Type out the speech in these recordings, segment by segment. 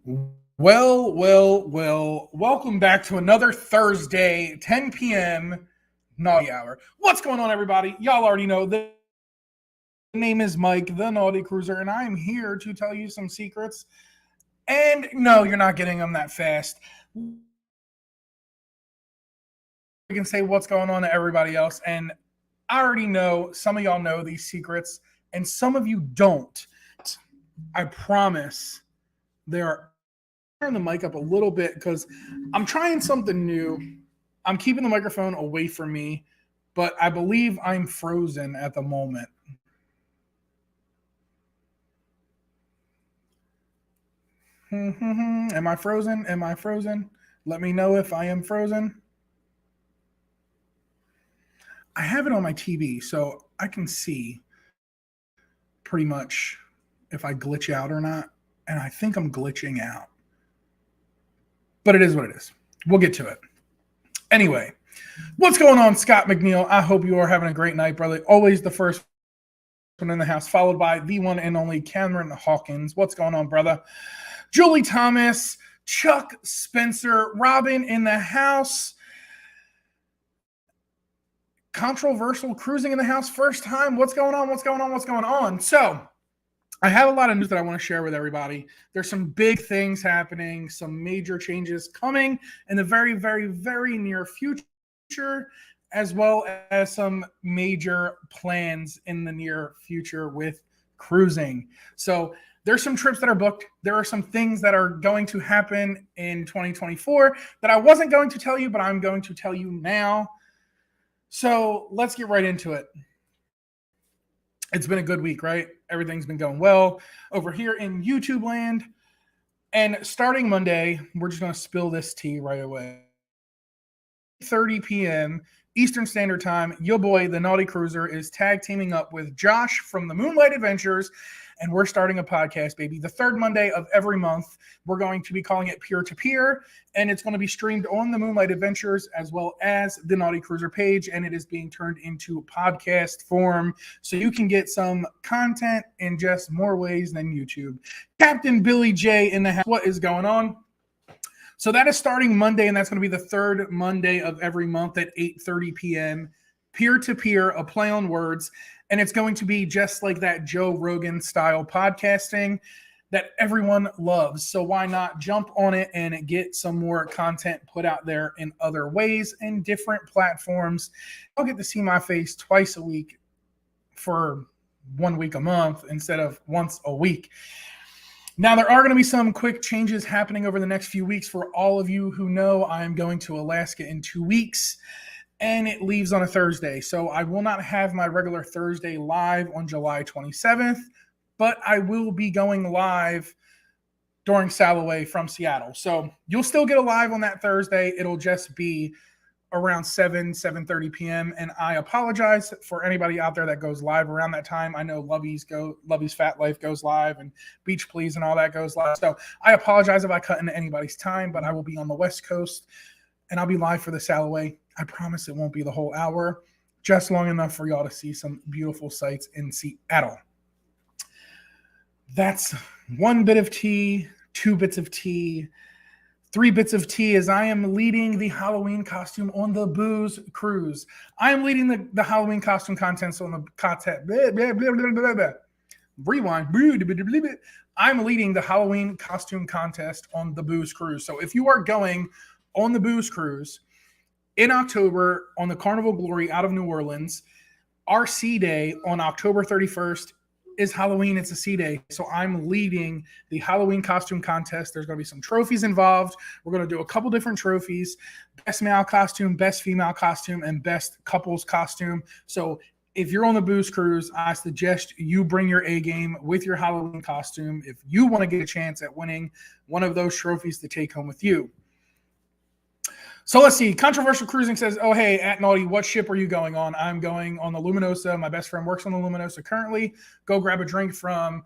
Well. Welcome back to another Thursday, 10 p.m. Nauti Hour. What's going on, everybody? Y'all already know the name is Mike, the Naughty Cruiser, and I'm here to tell you some secrets. And no, you're not getting them that fast. We can say what's going on to everybody else. And I already know some of y'all know these secrets, and some of you don't. I promise there are turn the mic up a little bit because I'm trying something new. I'm keeping the microphone away from me, but I believe I'm frozen at the moment. Am I frozen? Am I frozen? Let me know if I am frozen. I have it on my TV, so I can see pretty much if I glitch out or not. And I think I'm glitching out. But it is what it is. We'll get to it. Anyway, what's going on, Scott McNeil? I hope you are having a great night, brother. Always the first one in the house, followed by the one and only Cameron Hawkins. What's going on, brother? Julie Thomas, Chuck Spencer, Robin in the house. Controversial cruising in the house, first time. What's going on? So, I have a lot of news that I want to share with everybody. There's some big things happening, some major changes coming in the very, very, very near future, as well as some major plans in the near future with cruising. So there's some trips that are booked. There are some things that are going to happen in 2024 that I wasn't going to tell you, but I'm going to tell you now. So let's get right into it. It's been a good week, right? Everything's been going well over here in YouTube land. And starting Monday, we're just going to spill this tea right away. 30 p.m. Eastern Standard Time, your boy, the Naughty Cruiser, is tag teaming up with Josh from the Moonlight Adventures, and we're starting a podcast, baby. The third Monday of every month, we're going to be calling it Peer to Peer, and it's going to be streamed on the Moonlight Adventures as well as the Naughty Cruiser page, and it is being turned into podcast form, so you can get some content in just more ways than YouTube. Captain Billy J in the house. What is going on? So that is starting Monday, and that's going to be the third Monday of every month at 8:30 p.m. Peer-to-peer, a play on words, and it's going to be just like that Joe Rogan style podcasting that everyone loves. So why not jump on it and get some more content put out there in other ways and different platforms? I'll get to see my face twice a week for 1 week a month instead of once a week. Now, there are going to be some quick changes happening over the next few weeks. For all of you who know, I'm going to Alaska in 2 weeks, and it leaves on a Thursday. So I will not have my regular Thursday live on July 27th, but I will be going live during Sail Away from Seattle. So you'll still get a live on that Thursday. It'll just be around 7:30 p.m. And I apologize for anybody out there that goes live around that time. I know Lovey's Fat Life goes live and Beach Please and all that goes live. So I apologize if I cut into anybody's time, but I will be on the West Coast and I'll be live for the Sail Away. I promise it won't be the whole hour, just long enough for y'all to see some beautiful sights in Seattle. That's one bit of tea, 2 bits of tea. 3 bits of tea as I am leading the Halloween costume on the Booze Cruise. I am leading the Halloween costume contest on the content. Rewind. I'm leading the Halloween costume contest on the Booze Cruise. So if you are going on the Booze Cruise in October on the Carnival Glory out of New Orleans, our sea day on October 31st is Halloween. It's a sea day. So I'm leading the Halloween costume contest. There's going to be some trophies involved. We're going to do a couple different trophies: best male costume, best female costume, and best couples costume. So if you're on the Booze Cruise, I suggest you bring your A game with your Halloween costume if you want to get a chance at winning one of those trophies to take home with you. So let's see. Controversial Cruising says, oh, hey, at Naughty, what ship are you going on? I'm going on the Luminosa. My best friend works on the Luminosa currently. Go grab a drink from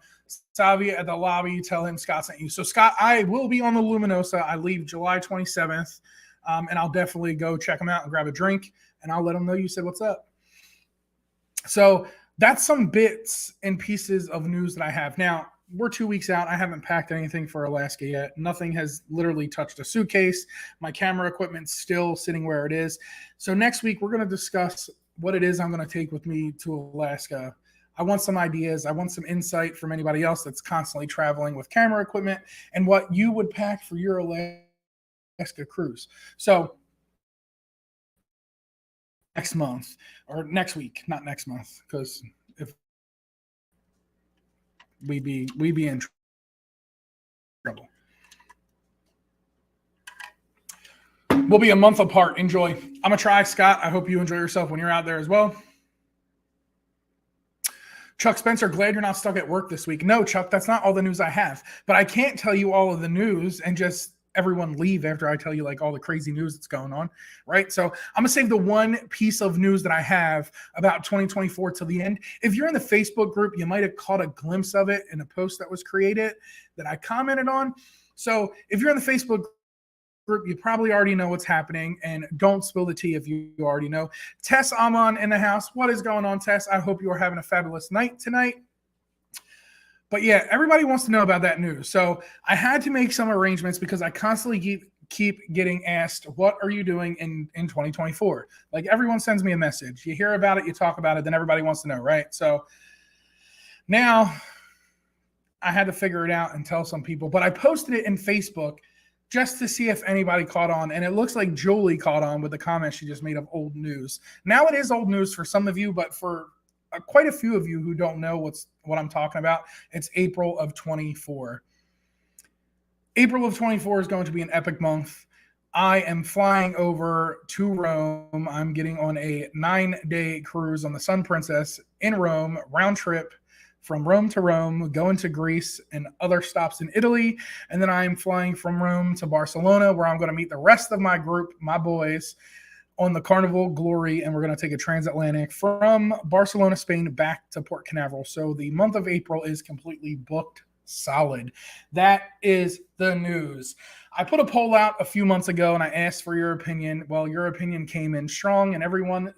Savia at the lobby. Tell him Scott sent you. So, Scott, I will be on the Luminosa. I leave July 27th, and I'll definitely go check him out and grab a drink, and I'll let him know you said what's up. So that's some bits and pieces of news that I have. Now, we're 2 weeks out. I haven't packed anything for Alaska yet. Nothing has literally touched a suitcase. My camera equipment's still sitting where it is. So next week, we're going to discuss what it is I'm going to take with me to Alaska. I want some ideas. I want some insight from anybody else that's constantly traveling with camera equipment and what you would pack for your Alaska cruise. So next month or next week, not next month, because if we'd be in trouble. We'll be a month apart. Enjoy. I'm gonna try, Scott. I hope you enjoy yourself when you're out there as well. Chuck Spencer, glad you're not stuck at work this week. No, Chuck, that's not all the news I have. But I can't tell you all of the news and just everyone leave after I tell you like all the crazy news that's going on, right? So I'm gonna save the one piece of news that I have about 2024 till the end. If you're in the Facebook group, you might have caught a glimpse of it in a post that was created that I commented on. So if you're in the Facebook group, you probably already know what's happening, and don't spill the tea if you already know. Tess Amon in the house. What is going on, Tess? I hope you are having a fabulous night tonight. But yeah, everybody wants to know about that news. So I had to make some arrangements because I constantly keep getting asked, what are you doing in 2024? Like everyone sends me a message. You hear about it, you talk about it, then everybody wants to know, right? So now I had to figure it out and tell some people, but I posted it in Facebook just to see if anybody caught on. And it looks like Julie caught on with the comment she just made of old news. Now it is old news for some of you, but for quite a few of you who don't know what I'm talking about, it's April of 24. April of 24 is going to be an epic month. I am flying over to Rome. I'm getting on a 9-day cruise on the Sun Princess in Rome, round trip from Rome to Rome, going to Greece and other stops in Italy. And then I'm flying from Rome to Barcelona, where I'm going to meet the rest of my group, my boys, on the Carnival Glory, and we're going to take a transatlantic from Barcelona, Spain, back to Port Canaveral. So the month of April is completely booked solid. That is the news. I put a poll out a few months ago, and I asked for your opinion. Well, your opinion came in strong, and everyone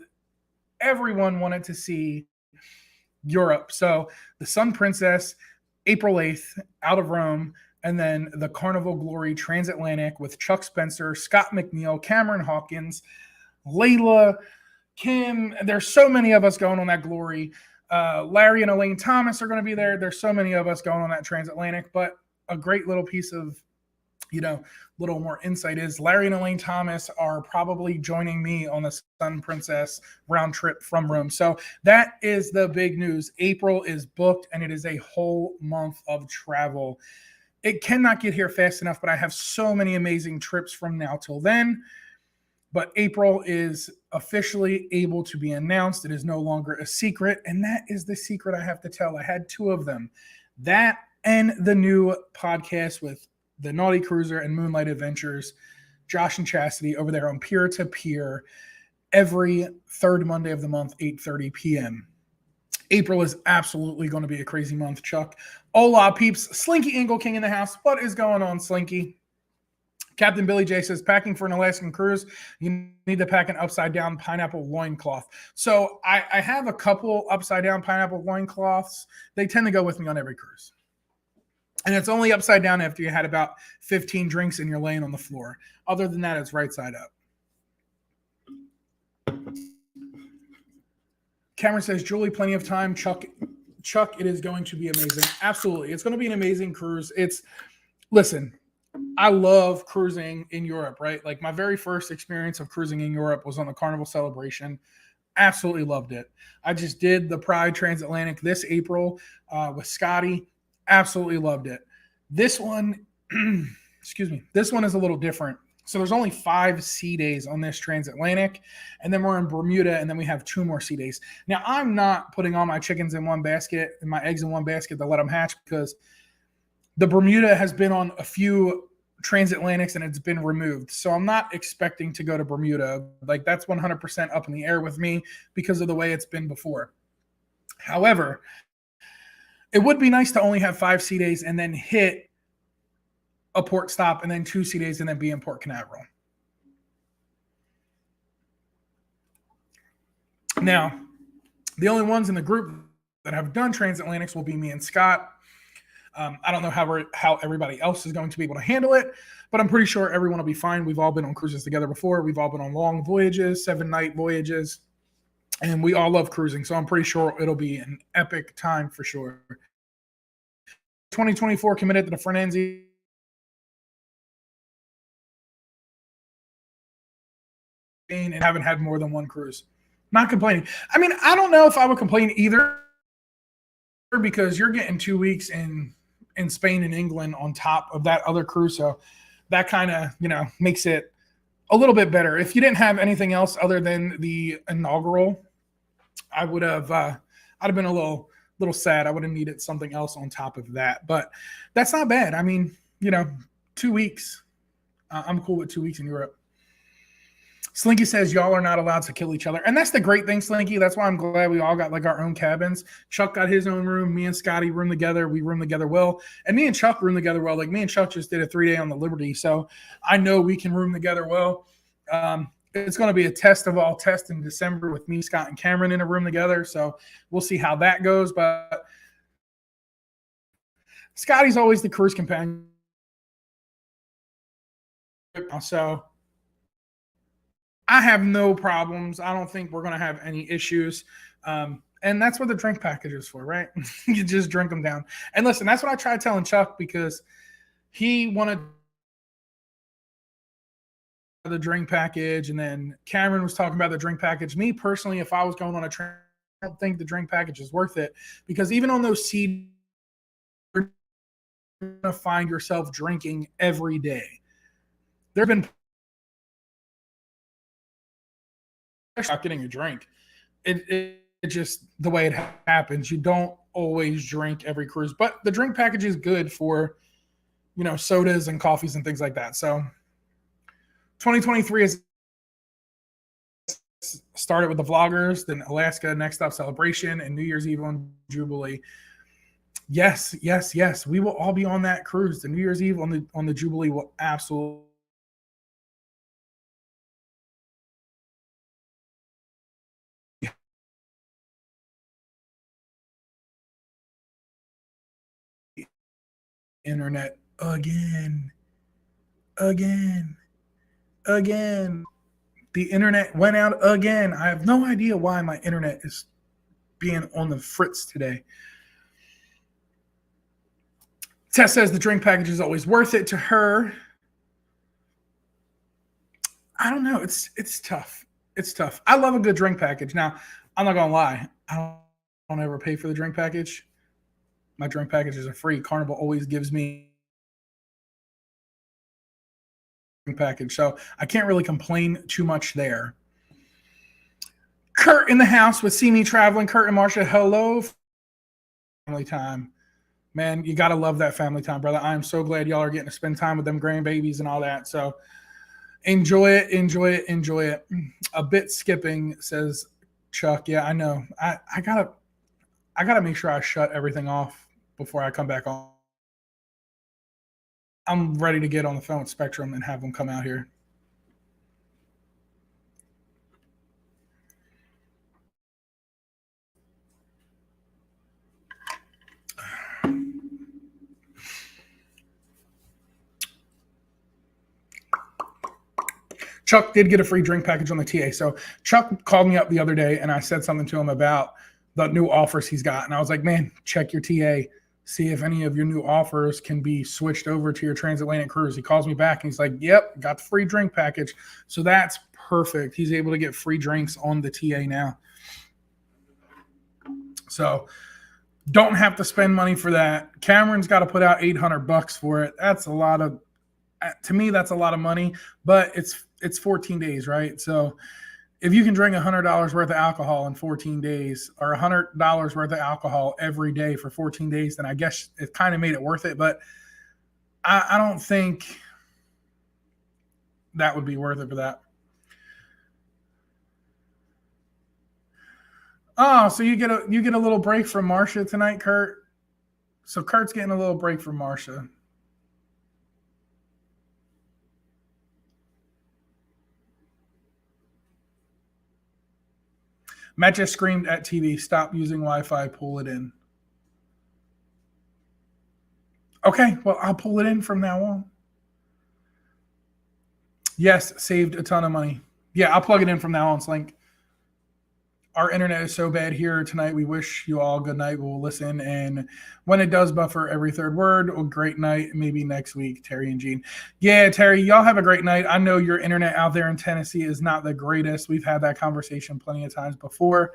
wanted to see Europe. So the Sun Princess, April 8th, out of Rome, and then the Carnival Glory transatlantic with Chuck Spencer, Scott McNeil, Cameron Hawkins, Layla, Kim. There's so many of us going on that Glory. Larry and Elaine Thomas are going to be there. There's so many of us going on that transatlantic, but a great little piece of, little more insight is Larry and Elaine Thomas are probably joining me on the Sun Princess round trip from Rome. So that is the big news. April is booked, and it is a whole month of travel. It cannot get here fast enough, but I have so many amazing trips from now till then. But April is officially able to be announced. It is no longer a secret, and that is the secret I have to tell. I had two of them. That and the new podcast with the Naughty Cruiser and Moonlight Adventures, Josh and Chastity, over there on Peer to Peer, every third Monday of the month, 8:30 p.m. April is absolutely going to be a crazy month, Chuck. Hola, peeps. Slinky Ingle King in the house. What is going on, Slinky? Captain Billy J says, packing for an Alaskan cruise, you need to pack an upside-down pineapple loincloth. So I have a couple upside-down pineapple loincloths. They tend to go with me on every cruise. And it's only upside down after you had about 15 drinks and you're laying on the floor. Other than that, it's right side up. Cameron says, Julie, plenty of time. Chuck, it is going to be amazing. Absolutely. It's going to be an amazing cruise. Listen, I love cruising in Europe, right? Like my very first experience of cruising in Europe was on the Carnival Celebration. Absolutely loved it. I just did the Pride Transatlantic this April with Scotty. Absolutely loved it. This one, this one is a little different. So there's only 5 sea days on this transatlantic, and then we're in Bermuda, and then we have 2 more sea days. Now, I'm not putting all my chickens in one basket and my eggs in one basket to let them hatch, because the Bermuda has been on a few transatlantics and it's been removed. So I'm not expecting to go to Bermuda. Like that's 100% up in the air with me because of the way it's been before. However, it would be nice to only have 5 sea days and then hit a port stop and then 2 sea days and then be in Port Canaveral. Now, the only ones in the group that have done transatlantics will be me and Scott. I don't know how everybody else is going to be able to handle it, but I'm pretty sure everyone will be fine. We've all been on cruises together before. We've all been on long voyages, 7-night voyages, and we all love cruising. So I'm pretty sure it'll be an epic time for sure. 2024 committed to the Fernanzi and haven't had more than one cruise. Not complaining. I mean, I don't know if I would complain either because you're getting 2 weeks in Spain and England on top of that other cruise. So that kind of, makes it a little bit better. If you didn't have anything else other than the inaugural, I would have I'd have been a little sad. I would have needed something else on top of that. But that's not bad. I mean, 2 weeks. I'm cool with 2 weeks in Europe. Slinky says y'all are not allowed to kill each other. And that's the great thing, Slinky. That's why I'm glad we all got like our own cabins. Chuck got his own room. Me and Scotty room together. We room together well. And me and Chuck room together well. Like me and Chuck just did a 3-day on the Liberty. So I know we can room together well. It's going to be a test of all tests in December with me, Scott, and Cameron in a room together. So we'll see how that goes. But Scotty's always the cruise companion. So I have no problems. I don't think we're going to have any issues. And that's what the drink package is for, right? You just drink them down. And listen, that's what I tried telling Chuck because he wanted the drink package. And then Cameron was talking about the drink package. Me personally, if I was going on a trip, I don't think the drink package is worth it because even on those seats, you're going to find yourself drinking every day. There have been not getting a drink. It just the way it happens. You don't always drink every cruise, but the drink package is good for sodas and coffees and things like that. So 2023 is started with the vloggers, then Alaska next up Celebration, and New Year's Eve on Jubilee. Yes. We will all be on that cruise. The New Year's Eve on the Jubilee will absolutely internet again. The internet went out again. I have no idea why my internet is being on the fritz today. Tess says the drink package is always worth it to her. I don't know. It's tough. It's tough. I love a good drink package. Now, I'm not gonna lie. I don't ever pay for the drink package. My drink packages are free. Carnival always gives me a package, so I can't really complain too much there. Kurt in the house with See Me Traveling. Kurt and Marcia, hello. Family time. Man, you got to love that family time, brother. I am so glad y'all are getting to spend time with them grandbabies and all that. So enjoy it. A bit skipping, says Chuck. Yeah, I know. I gotta make sure I shut everything off before I come back on. I'm ready to get on the phone with Spectrum and have them come out here. Chuck did get a free drink package on the TA. So Chuck called me up the other day and I said something to him about the new offers he's got. And I was like, man, check your TA. See if any of your new offers can be switched over to your transatlantic cruise. He calls me back and he's like, yep, got the free drink package. So that's perfect. He's able to get free drinks on the TA now. So don't have to spend money for that. Cameron's got to put out $800 for it. That's a lot of, to me, that's a lot of money, but it's 14 days, right? So if you can drink $100 worth of alcohol in 14 days or $100 worth of alcohol every day for 14 days, then I guess it kind of made it worth it. But I don't think that would be worth it for that. Oh, so you get a little break from Marcia tonight, Kurt. So Kurt's getting a little break from Marcia. Matt just screamed at TV, stop using Wi-Fi, pull it in. Okay, well, I'll pull it in from now on. Yes, saved a ton of money. Yeah, I'll plug it in from now on, Slink. Our internet is so bad here tonight. We wish you all good night. We'll listen. And when it does buffer every third word, a great night. Maybe next week, Terry and Gene. Yeah, Terry, y'all have a great night. I know your internet out there in Tennessee is not the greatest. We've had that conversation plenty of times before.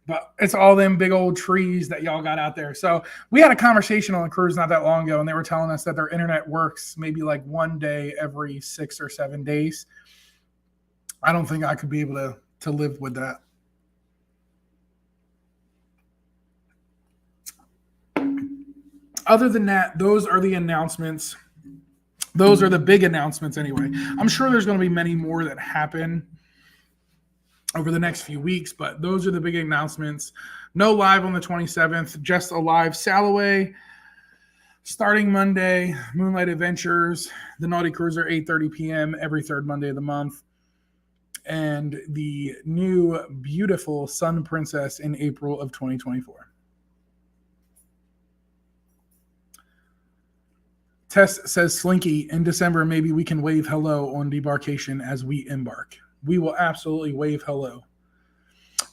But it's all them big old trees that y'all got out there. So we had a conversation on the cruise not that long ago, and they were telling us that their internet works maybe like one day every 6 or 7 days. I don't think I could be able to live with that. Other than that, those are the announcements. Those are the big announcements anyway. I'm sure there's going to be many more that happen over the next few weeks, but those are the big announcements. No live on the 27th, just a live Salloway starting Monday. Moonlight Adventures, the Naughty Cruiser, 8:30 p.m. every third Monday of the month. And the new beautiful Sun Princess in April of 2024. Tess says, Slinky, in December, maybe we can wave hello on debarkation as we embark. We will absolutely wave hello.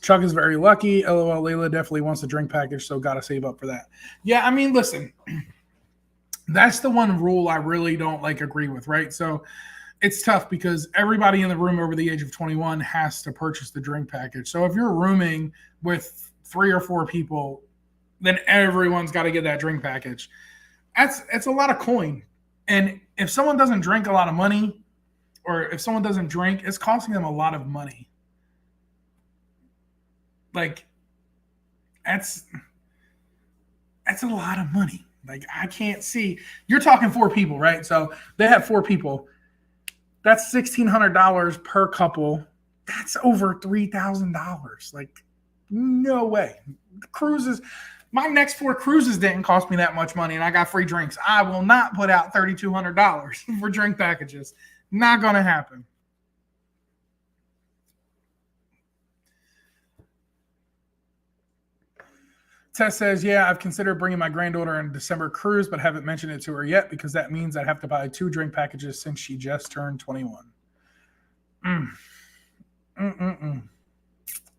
Chuck is very lucky. LOL, Layla definitely wants a drink package, so got to save up for that. Yeah, I mean, listen, that's the one rule I really don't agree with, right? So it's tough because everybody in the room over the age of 21 has to purchase the drink package. So if you're rooming with 3 or 4 people, then everyone's got to get that drink package. It's a lot of coin. And if someone doesn't drink a lot of money, or if someone doesn't drink, it's costing them a lot of money. That's a lot of money. I can't see. You're talking 4 people, right? So they have 4 people. That's $1,600 per couple. That's over $3,000. No way. Cruises. My next 4 cruises didn't cost me that much money, and I got free drinks. I will not put out $3,200 for drink packages. Not going to happen. Tess says, yeah, I've considered bringing my granddaughter on a December cruise, but haven't mentioned it to her yet because that means I'd have to buy 2 drink packages since she just turned 21.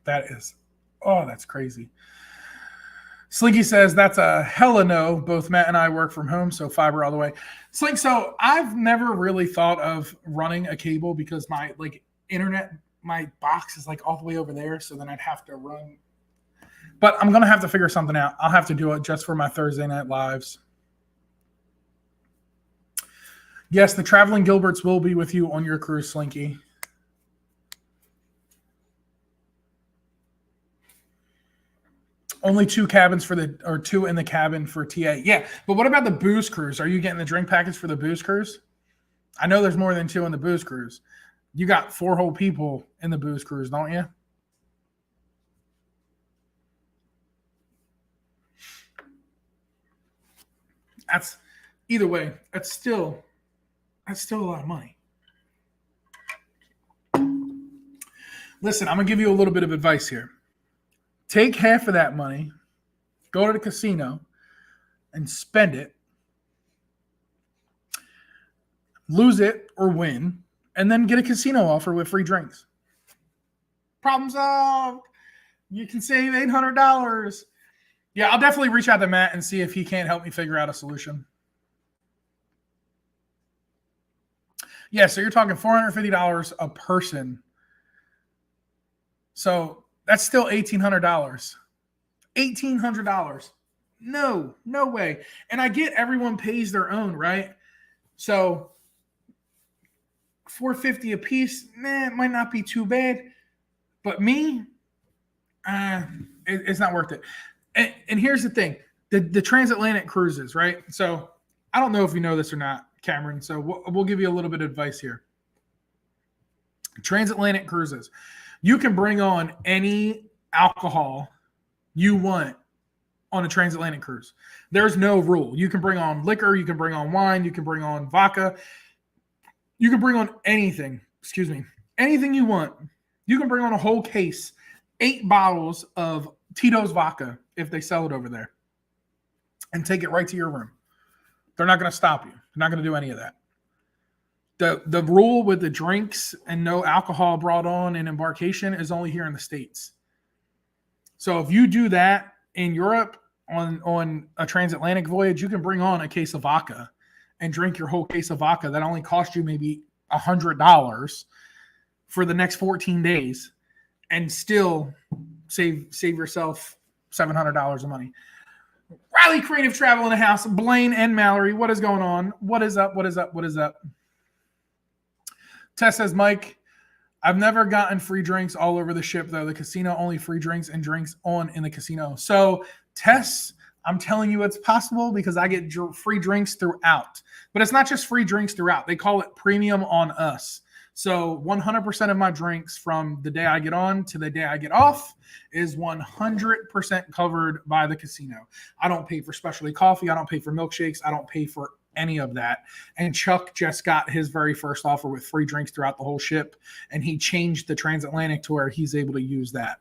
That's crazy. Slinky says, that's a hella no. Both Matt and I work from home, so fiber all the way. Slink, so I've never really thought of running a cable because my internet, my box is all the way over there, so then I'd have to run. But I'm going to have to figure something out. I'll have to do it just for my Thursday night lives. Yes, the Traveling Gilberts will be with you on your cruise, Slinky. Only 2 cabins 2 in the cabin for TA. Yeah, but what about the booze cruise? Are you getting the drink package for the booze cruise? I know there's more than 2 in the booze cruise. You got 4 whole people in the booze cruise, don't you? That's either way. That's still a lot of money. Listen, I'm gonna give you a little bit of advice here. Take half of that money, go to the casino, and spend it. Lose it or win, and then get a casino offer with free drinks. Problem solved. You can save $800. Yeah, I'll definitely reach out to Matt and see if he can't help me figure out a solution. Yeah, so you're talking $450 a person. So that's still $1,800. $1,800. No way. And I get everyone pays their own, right? So $450 a piece, it might not be too bad. But me, it's not worth it. And here's the thing. The transatlantic cruises, right? So I don't know if you know this or not, Cameron. So we'll give you a little bit of advice here. Transatlantic cruises. You can bring on any alcohol you want on a transatlantic cruise. There's no rule. You can bring on liquor. You can bring on wine. You can bring on vodka. You can bring on anything. Anything you want. You can bring on a whole case, 8 bottles of Tito's vodka if they sell it over there, and take it right to your room. They're not going to stop you. They're not going to do any of that. The rule with the drinks and no alcohol brought on in embarkation is only here in the States. So if you do that in Europe on a transatlantic voyage, you can bring on a case of vodka and drink your whole case of vodka. That only cost you maybe $100 for the next 14 days and still save yourself $700 of money. Riley Creative Travel in the house. Blaine and Mallory, what is going on? What is up? What is up? What is up? Tess says, Mike, I've never gotten free drinks all over the ship, though. The casino only free drinks and drinks on in the casino. So, Tess, I'm telling you it's possible because I get free drinks throughout. But it's not just free drinks throughout. They call it premium on us. So 100% of my drinks from the day I get on to the day I get off is 100% covered by the casino. I don't pay for specialty coffee. I don't pay for milkshakes. I don't pay for any of that. And Chuck just got his very first offer with free drinks throughout the whole ship. And he changed the transatlantic to where he's able to use that.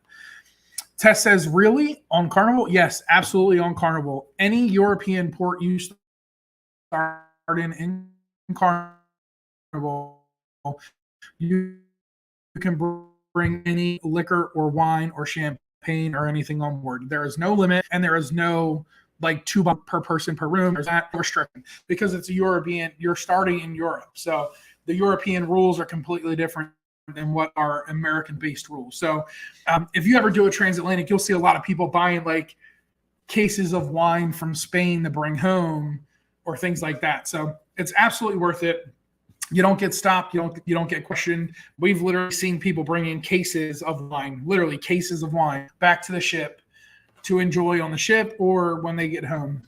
Tess says, really? On Carnival? Yes, absolutely on Carnival. Any European port you start in Carnival, you can bring any liquor or wine or champagne or anything on board. There is no limit, and there is no like $2 per person per room. There's not restriction because it's a European. You're starting in Europe, so the European rules are completely different than what are American-based rules. So if you ever do a transatlantic, you'll see a lot of people buying like cases of wine from Spain to bring home or things like that. So it's absolutely worth it. You don't get stopped. You don't get questioned. We've literally seen people bring in cases of wine, literally cases of wine, back to the ship to enjoy on the ship or when they get home.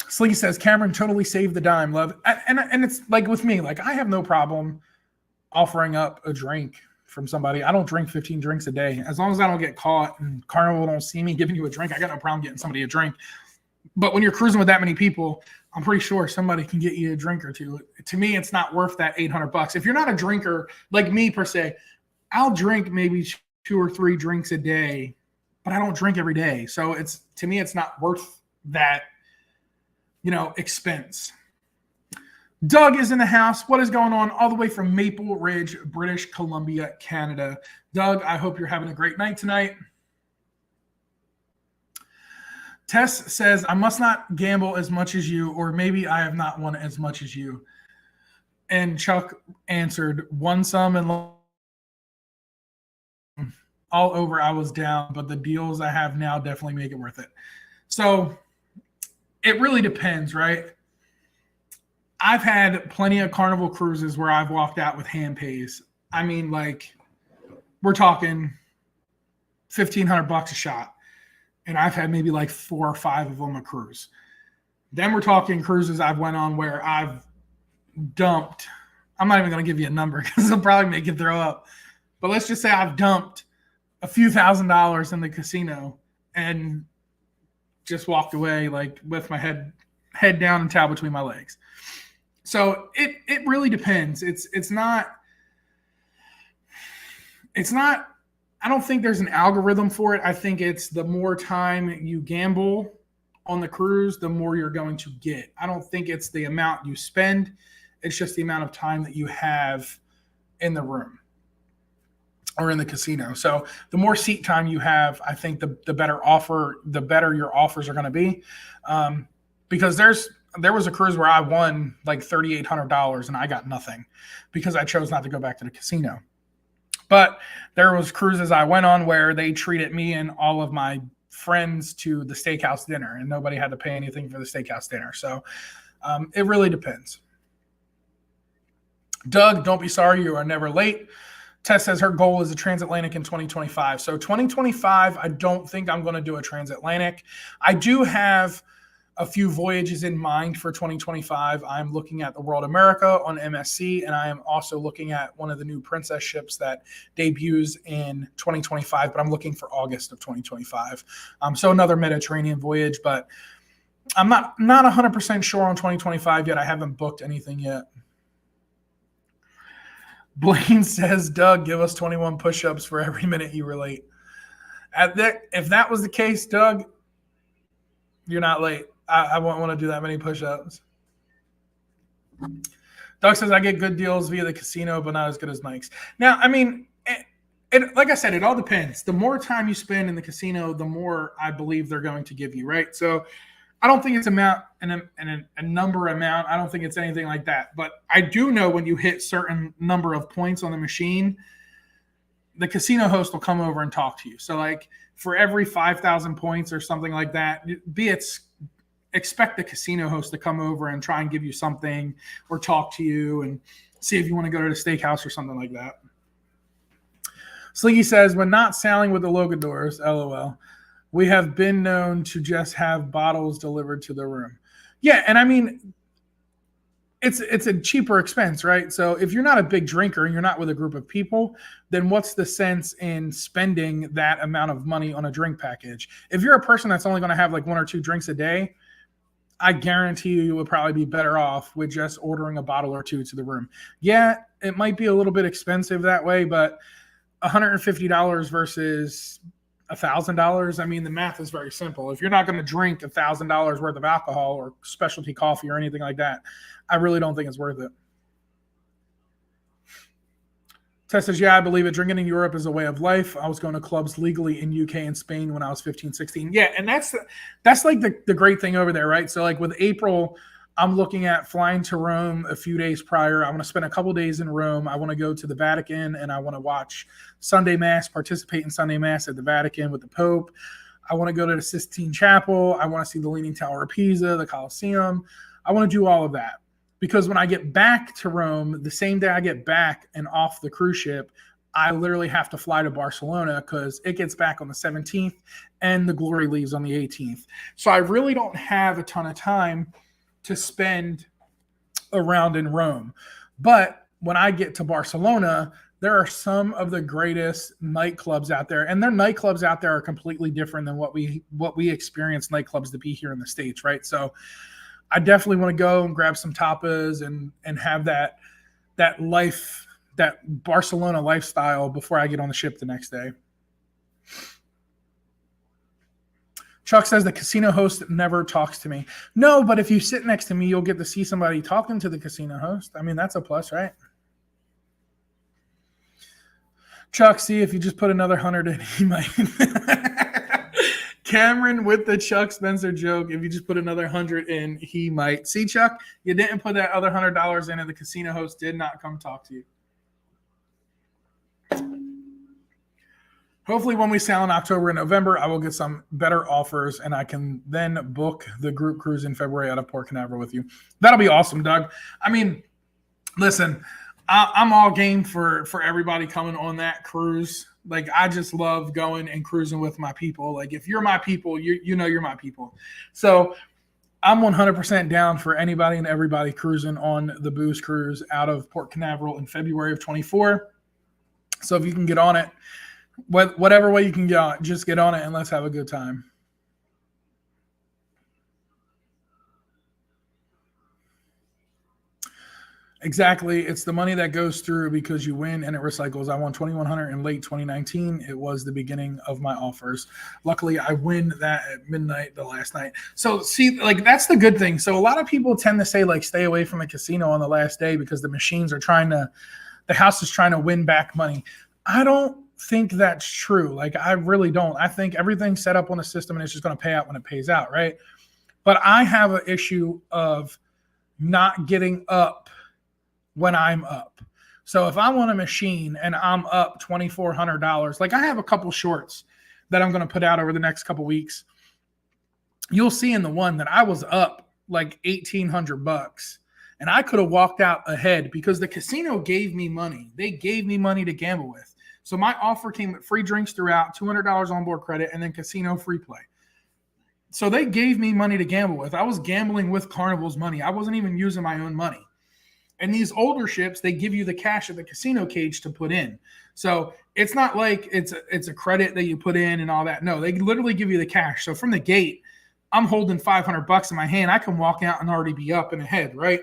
Slinky says, Cameron totally saved the dime, love. And it's like with me, like I have no problem offering up a drink from somebody. I don't drink 15 drinks a day. As long as I don't get caught and Carnival don't see me giving you a drink, I got no problem getting somebody a drink. But when you're cruising with that many people, I'm pretty sure somebody can get you a drink or two. To me, it's not worth that $800. If you're not a drinker like me per se, I'll drink maybe 2 or 3 drinks a day, but I don't drink every day. So to me, it's not worth that, expense. Doug is in the house. What is going on? All the way from Maple Ridge, British Columbia, Canada. Doug, I hope you're having a great night tonight. Tess says, I must not gamble as much as you, or maybe I have not won as much as you. And Chuck answered, won some and all over I was down, but the deals I have now definitely make it worth it. So it really depends, right? I've had plenty of Carnival cruises where I've walked out with hand pays. I mean, like, we're talking $1,500 a shot. And I've had maybe like 4 or 5 of them a cruise. Then we're talking cruises I've went on where I've dumped. I'm not even going to give you a number because it'll probably make you throw up. But let's just say I've dumped a few $1,000s in the casino and just walked away like with my head down and towel between my legs. So it really depends. It's not I don't think there's an algorithm for it. I think it's the more time you gamble on the cruise, the more you're going to get. I don't think it's the amount you spend. It's just the amount of time that you have in the room or in the casino. So the more seat time you have, I think the better your offers are going to be. Because there was a cruise where I won like $3,800 and I got nothing because I chose not to go back to the casino. But there was cruises I went on where they treated me and all of my friends to the steakhouse dinner and nobody had to pay anything for the steakhouse dinner. So it really depends. Doug, don't be sorry. You are never late. Tess says her goal is a transatlantic in 2025. So 2025, I don't think I'm going to do a transatlantic. I do have a few voyages in mind for 2025. I'm looking at the World America on MSC, and I am also looking at one of the new Princess ships that debuts in 2025, but I'm looking for August of 2025. So another Mediterranean voyage, but I'm not 100% sure on 2025 yet. I haven't booked anything yet. Blaine says, Doug, give us 21 push-ups for every minute you were late. If that was the case, Doug, you're not late. I won't want to do that many push-ups. Doug says, I get good deals via the casino, but not as good as Mike's. Now, I mean, like I said, it all depends. The more time you spend in the casino, the more I believe they're going to give you, right? So I don't think it's a number amount. I don't think it's anything like that. But I do know when you hit certain number of points on the machine, the casino host will come over and talk to you. So like for every 5,000 points or something like that, expect the casino host to come over and try and give you something or talk to you and see if you want to go to the steakhouse or something like that. Slinky says, when not sailing with the Logadors, LOL, we have been known to just have bottles delivered to the room. Yeah, and I mean, it's a cheaper expense, right? So if you're not a big drinker and you're not with a group of people, then what's the sense in spending that amount of money on a drink package? If you're a person that's only going to have like 1 or 2 drinks a day, I guarantee you would probably be better off with just ordering a bottle or 2 to the room. Yeah, it might be a little bit expensive that way, but $150 versus $1,000. I mean, the math is very simple. If you're not going to drink $1,000 worth of alcohol or specialty coffee or anything like that, I really don't think it's worth it. Tess says, yeah, I believe it. Drinking in Europe is a way of life. I was going to clubs legally in UK and Spain when I was 15, 16. Yeah, and that's like the great thing over there, right? So like with April, I'm looking at flying to Rome a few days prior. I want to spend a couple days in Rome. I want to go to the Vatican and I want to watch Sunday Mass, participate in Sunday Mass at the Vatican with the Pope. I want to go to the Sistine Chapel. I want to see the Leaning Tower of Pisa, the Colosseum. I want to do all of that because when I get back to Rome, the same day I get back and off the cruise ship, I literally have to fly to Barcelona because it gets back on the 17th and the Glory leaves on the 18th. So I really don't have a ton of time to spend around in Rome. But when I get to Barcelona, there are some of the greatest nightclubs out there. And their nightclubs out there are completely different than what we experience nightclubs to be here in the States, right? So I definitely want to go and grab some tapas and have that life, that Barcelona lifestyle before I get on the ship the next day. Chuck says the casino host never talks to me. No, but if you sit next to me, you'll get to see somebody talking to the casino host. I mean, that's a plus, right? Chuck, see, if you just put another 100 in, he might. Cameron with the Chuck Spencer joke. If you just put another 100 in, he might. See, Chuck, you didn't put that other $100 in, and the casino host did not come talk to you. Hopefully when we sail in October and November, I will get some better offers and I can then book the group cruise in February out of Port Canaveral with you. That'll be awesome, Doug. I mean, listen, I'm all game for everybody coming on that cruise. Like, I just love going and cruising with my people. Like, if you're my people, you know you're my people. So I'm 100% down for anybody and everybody cruising on the Booze Cruise out of Port Canaveral in February of 24. So if you can get on it, whatever way you can get on it, just get on it and let's have a good time. Exactly. It's the money that goes through because you win and it recycles. I won $2,100 in late 2019. It was the beginning of my offers. Luckily, I win that at midnight the last night. So see, like, that's the good thing. So a lot of people tend to say, like, stay away from a casino on the last day because the machines are the house is trying to win back money. I don't think that's true. Like, I really don't. I think everything's set up on a system and it's just going to pay out when it pays out, right? But I have an issue of not getting up when I'm up. So if I'm on a machine and I'm up $2,400, like, I have a couple shorts that I'm going to put out over the next couple weeks. You'll see in the one that I was up like $1,800 and I could have walked out ahead because the casino gave me money. They gave me money to gamble with. So my offer came with free drinks throughout, $200 onboard credit, and then casino free play. So they gave me money to gamble with. I was gambling with Carnival's money. I wasn't even using my own money. And these older ships, they give you the cash at the casino cage to put in. So it's not like it's a credit that you put in and all that. No, they literally give you the cash. So from the gate, I'm holding $500 in my hand. I can walk out and already be up and ahead, right?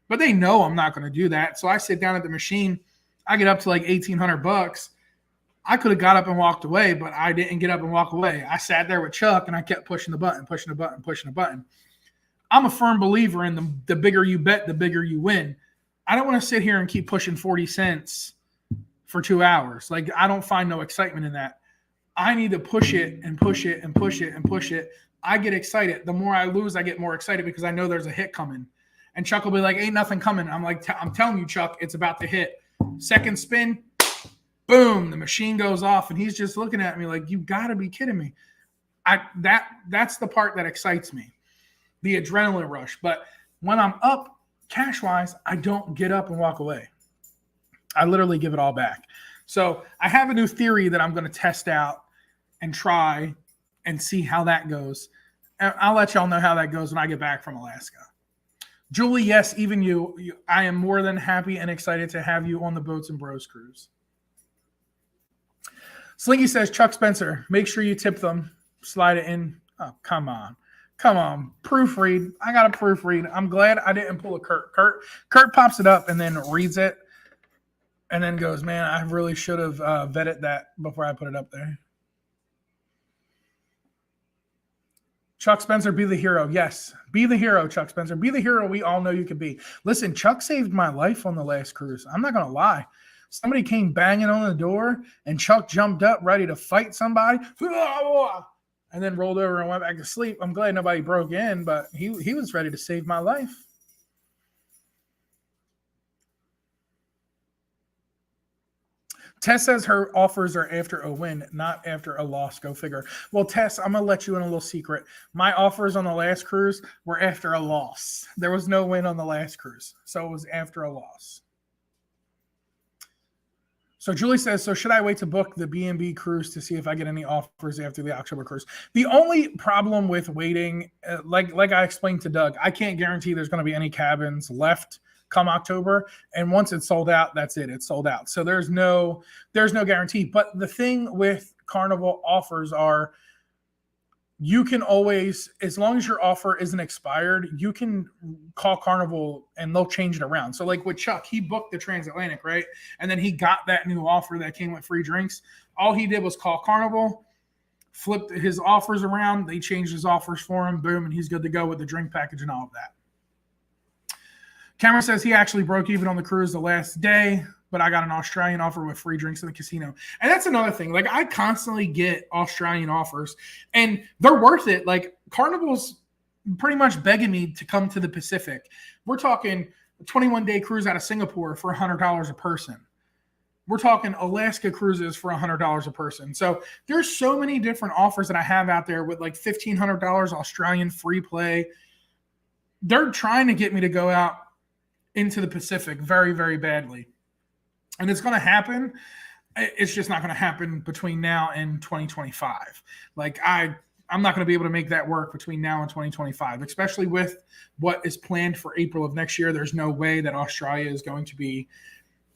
But they know I'm not going to do that. So I sit down at the machine. I get up to like $1,800. I could have got up and walked away, but I didn't get up and walk away. I sat there with Chuck and I kept pushing the button, pushing the button, pushing the button. I'm a firm believer in the bigger you bet, the bigger you win. I don't want to sit here and keep pushing 40 cents for 2 hours. Like, I don't find no excitement in that. I need to push it and push it and push it and push it. I get excited. The more I lose, I get more excited because I know there's a hit coming. And Chuck will be like, ain't nothing coming. I'm like, I'm telling you, Chuck, it's about to hit. Second spin, boom, the machine goes off. And he's just looking at me like, you got to be kidding me. That's the part that excites me, the adrenaline rush. But when I'm up cash-wise, I don't get up and walk away. I literally give it all back. So I have a new theory that I'm going to test out and try and see how that goes. And I'll let y'all know how that goes when I get back from Alaska. Julie, yes, even you, I am more than happy and excited to have you on the Boats and Bros cruise. Slinky says, Chuck Spencer, make sure you tip them. Slide it in. Oh, come on. Come on. Proofread. I got to proofread. I'm glad I didn't pull a Kurt. Kurt pops it up and then reads it and then goes, man, I really should have vetted that before I put it up there. Chuck Spencer, be the hero. Yes, be the hero, Chuck Spencer. Be the hero we all know you could be. Listen, Chuck saved my life on the last cruise. I'm not going to lie. Somebody came banging on the door, and Chuck jumped up ready to fight somebody, and then rolled over and went back to sleep. I'm glad nobody broke in, but he was ready to save my life. Tess says her offers are after a win, not after a loss. Go figure. Well, Tess, I'm going to let you in a little secret. My offers on the last cruise were after a loss. There was no win on the last cruise, so it was after a loss. So Julie says, so should I wait to book the B&B cruise to see if I get any offers after the October cruise? The only problem with waiting, like I explained to Doug, I can't guarantee there's going to be any cabins left come October, and once it's sold out, that's it. It's sold out. So there's no guarantee. But the thing with Carnival offers are you can always, as long as your offer isn't expired, you can call Carnival and they'll change it around. So like with Chuck, he booked the transatlantic, right? And then he got that new offer that came with free drinks. All he did was call Carnival, flipped his offers around. They changed his offers for him. Boom. And he's good to go with the drink package and all of that. Cameron says he actually broke even on the cruise the last day, but I got an Australian offer with free drinks in the casino. And that's another thing. Like, I constantly get Australian offers, and they're worth it. Like, Carnival's pretty much begging me to come to the Pacific. We're talking a 21-day cruise out of Singapore for $100 a person. We're talking Alaska cruises for $100 a person. So there's so many different offers that I have out there with like $1,500 Australian free play. They're trying to get me to go out into the Pacific very, very badly. And it's going to happen. It's just not going to happen between now and 2025. Like, I'm not going to be able to make that work between now and 2025, especially with what is planned for April of next year. There's no way that Australia is going to be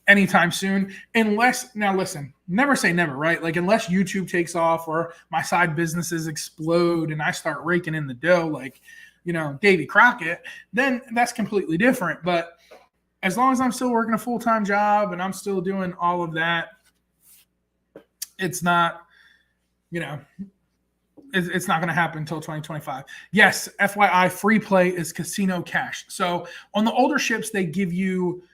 anytime soon, unless, now listen, never say never, right? Like, unless YouTube takes off or my side businesses explode and I start raking in the dough, like, you know, Davy Crockett, then that's completely different. But as long as I'm still working a full-time job and I'm still doing all of that, it's not, you know, it's not going to happen until 2025. Yes, FYI, free play is casino cash. So on the older ships, they give you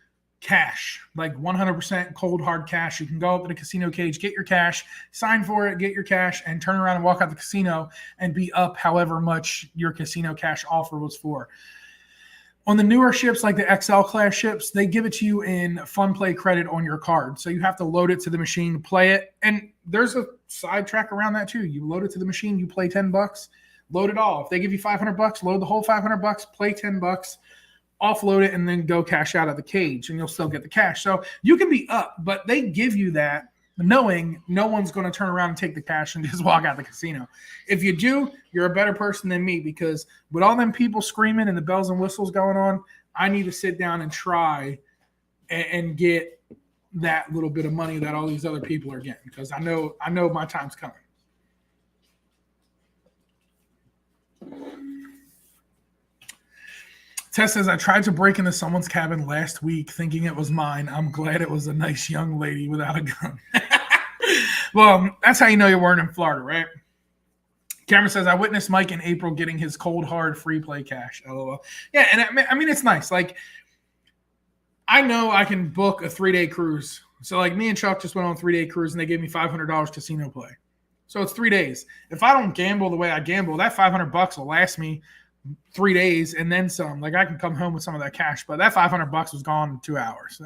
cash, like 100% cold hard cash. You can go up to the casino cage, get your cash, sign for it, get your cash, and turn around and walk out the casino and be up however much your casino cash offer was for. On the newer ships, like the XL class ships, they give it to you in fun play credit on your card. So you have to load it to the machine, play it. And there's a side track around that too. You load it to the machine, you play $10, load it all. If they give you $500, load the whole $500, play $10, offload it, and then go cash out of the cage, and you'll still get the cash. So you can be up, but they give you that knowing no one's going to turn around and take the cash and just walk out the casino. If you do, you're a better person than me, because with all them people screaming and the bells and whistles going on, I need to sit down and try and get that little bit of money that all these other people are getting, because I know my time's coming. Tess says, I tried to break into someone's cabin last week thinking it was mine. I'm glad it was a nice young lady without a gun. Well, that's how you know you weren't in Florida, right? Cameron says, I witnessed Mike in April getting his cold, hard free play cash. LOL. Yeah, and I mean, it's nice. Like, I know I can book a 3-day cruise. So, like, me and Chuck just went on a 3-day cruise, and they gave me $500 casino play. So it's 3 days. If I don't gamble the way I gamble, that $500 will last me 3 days and then some. Like, I can come home with some of that cash, but that $500 was gone in 2 hours.